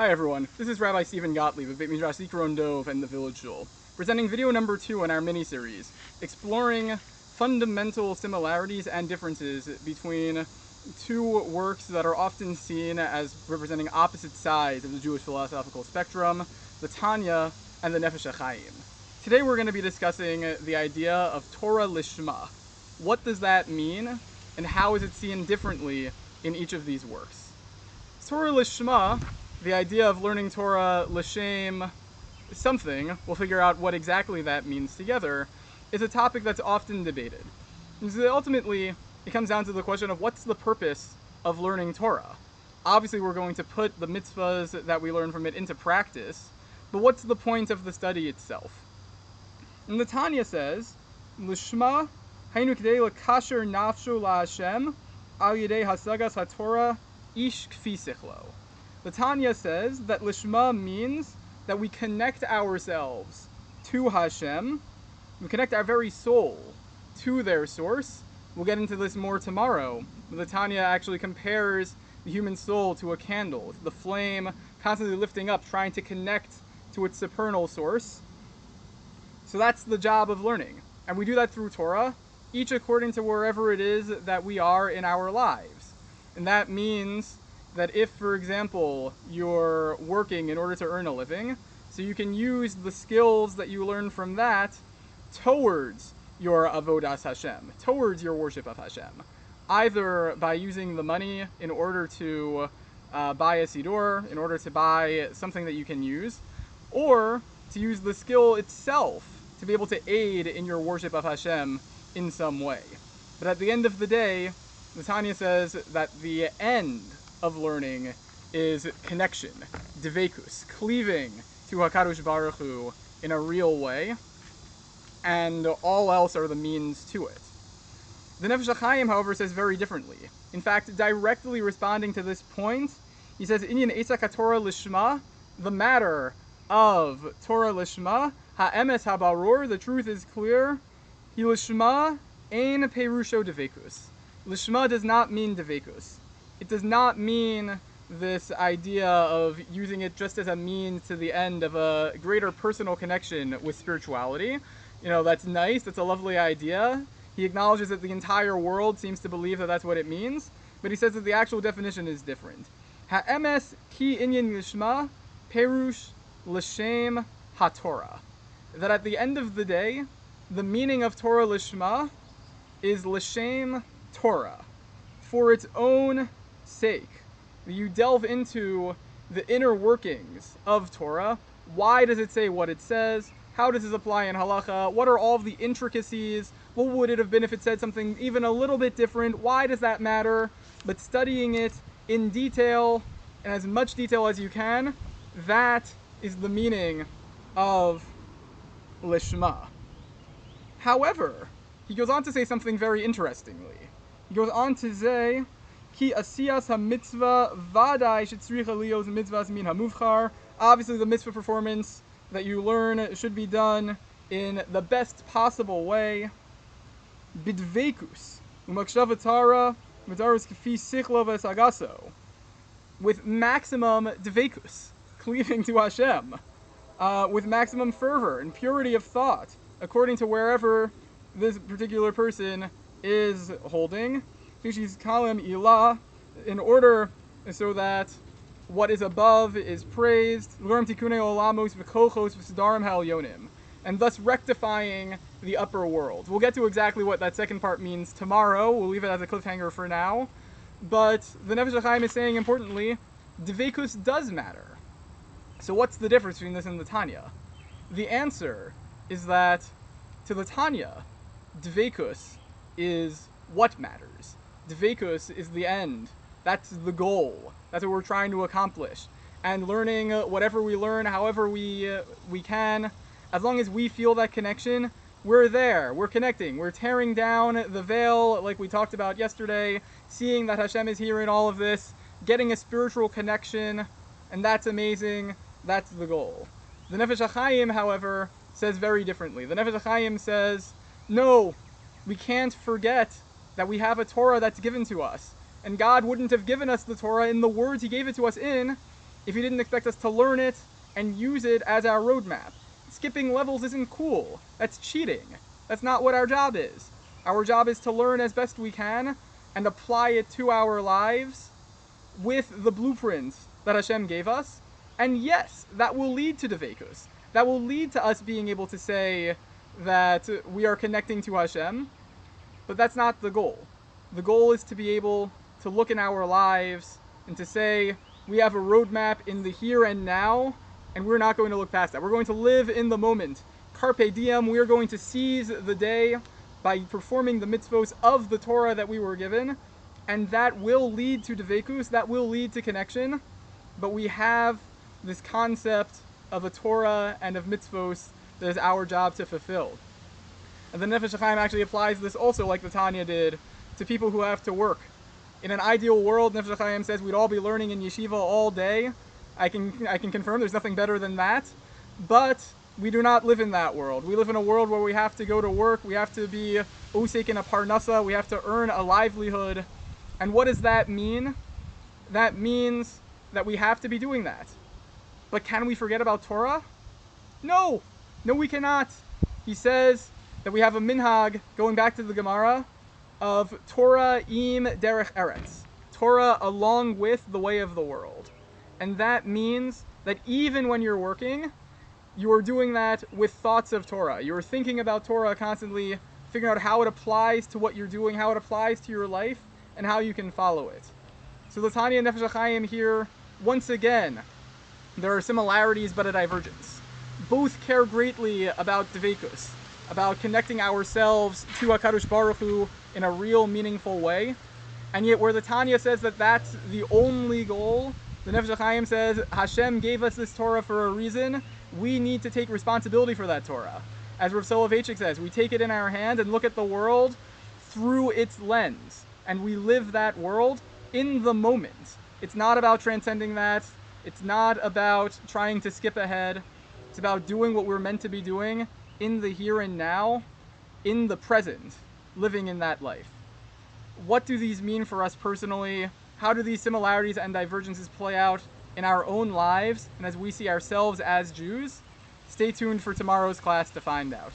Hi everyone, this is Rabbi Gotlib of Beit Midrash Zichron Dove and the Village Shul, presenting video number 2 in our mini-series, exploring fundamental similarities and differences between two works that are often seen as representing opposite sides of the Jewish philosophical spectrum, the Tanya and the Nefesh HaChaim. Today we're going to be discussing the idea of Torah Lishma. What does that mean, and how is it seen differently in each of these works? Torah Lishma, the idea of learning Torah l'shem something, we'll figure out what exactly that means together, is a topic that's often debated. And so ultimately, it comes down to the question of what's the purpose of learning Torah? Obviously, we're going to put the mitzvahs that we learn from it into practice, but what's the point of the study itself? And the Tanya says, Lishma haynu k'dei l'kasher nafsho la'Hashem al yedei hasagas haTorah ish kfi sichlo. The Tanya says that Lishma means that we connect ourselves to Hashem, we connect our very soul to their source. We'll get into this more tomorrow. The Tanya actually compares the human soul to a candle, the flame constantly lifting up, trying to connect to its supernal source. So that's the job of learning. And we do that through Torah, each according to wherever it is that we are in our lives. And that means that if, for example, you're working in order to earn a living, so you can use the skills that you learn from that towards your avodas Hashem, towards your worship of Hashem, either by using the money in order to buy a siddur, in order to buy something that you can use, or to use the skill itself to be able to aid in your worship of Hashem in some way. But at the end of the day, the Tanya says that the end of learning is connection, devekus, cleaving to HaKadosh Baruch Hu in a real way, and all else are the means to it. The Nefesh HaChaim, however, says very differently. In fact, directly responding to this point, he says, Inyan Eitzak HaTorah Lishma, the matter of Torah Lishma, Ha'emes HaBarur, the truth is clear, Hi Lishma Ein Perusho Devekus. Lishma does not mean devekus. It does not mean this idea of using it just as a means to the end of a greater personal connection with spirituality. You know, that's nice, that's a lovely idea. He acknowledges that the entire world seems to believe that that's what it means, but he says that the actual definition is different. Ha'emes ki inyan lishma perush l'shem haTorah. That at the end of the day, the meaning of Torah lishma is l'shem Torah, for its own sake. You delve into the inner workings of Torah. Why does it say what it says? How does this apply in halacha? What are all of the intricacies? What would it have been if it said something even a little bit different? Why does that matter? But studying it in detail, and as much detail as you can, that is the meaning of Lishma. However, he goes on to say something very interestingly. He goes on to say, Ki asiyas ha-mitzvah vadai shetzricha liyos mitzvahs min ha-muvchar. Obviously, the mitzvah performance that you learn should be done in the best possible way. Bidvekus umakshavatara mitaris kafi sichlo v'esagaso. With maximum dvekus, cleaving to Hashem, with maximum fervor and purity of thought, according to wherever this particular person is holding. In order so that what is above is praised, and thus rectifying the upper world. We'll get to exactly what that second part means tomorrow. We'll leave it as a cliffhanger for now. But the Nefesh HaChaim is saying, importantly, Dvekus does matter. So what's the difference between this and the Tanya? The answer is that to the Tanya, Dvekus is what matters. Dvekus is the end. That's the goal. That's what we're trying to accomplish. And learning whatever we learn, however we can, as long as we feel that connection, we're there. We're connecting. We're tearing down the veil like we talked about yesterday, seeing that Hashem is here in all of this, getting a spiritual connection, and that's amazing. That's the goal. The Nefesh HaChaim, however, says very differently. The Nefesh HaChaim says, no, we can't forget that we have a Torah that's given to us. And God wouldn't have given us the Torah in the words He gave it to us in if he didn't expect us to learn it and use it as our roadmap? Skipping levels isn't cool. That's cheating. That's not what our job is. Our job is to learn as best we can and apply it to our lives with the blueprint that Hashem gave us. And yes, that will lead to Dveikus. That will lead to us being able to say that we are connecting to Hashem, but that's not the goal. The goal is to be able to look in our lives and to say we have a roadmap in the here and now, and we're not going to look past that. We're going to live in the moment. Carpe diem, we are going to seize the day by performing the mitzvos of the Torah that we were given, and that will lead to Dveikus, that will lead to connection, but we have this concept of a Torah and of mitzvos that is our job to fulfill. And the Nefesh HaChaim actually applies this also, like the Tanya did, to people who have to work. In an ideal world, Nefesh HaChaim says we'd all be learning in yeshiva all day. I can confirm there's nothing better than that. But we do not live in that world. We live in a world where we have to go to work, we have to be osek in a parnasa, we have to earn a livelihood. And what does that mean? That means that we have to be doing that. But can we forget about Torah? No! No, we cannot. He says that we have a minhag, going back to the Gemara, of Torah im derech eretz. Torah along with the way of the world. And that means that even when you're working, you are doing that with thoughts of Torah. You're thinking about Torah constantly, figuring out how it applies to what you're doing, how it applies to your life, and how you can follow it. So the Tanya and Nefesh HaChaim here, once again, there are similarities but a divergence. Both care greatly about Dveikus, about connecting ourselves to HaKadosh Baruch Hu in a real, meaningful way. And yet where the Tanya says that that's the only goal, the Nefesh HaChaim says, Hashem gave us this Torah for a reason. We need to take responsibility for that Torah. As Rav Soloveitchik says, we take it in our hand and look at the world through its lens. And we live that world in the moment. It's not about transcending that. It's not about trying to skip ahead. It's about doing what we're meant to be doing in the here and now, in the present, living in that life. What do these mean for us personally? How do these similarities and divergences play out in our own lives and as we see ourselves as Jews? Stay tuned for tomorrow's class to find out.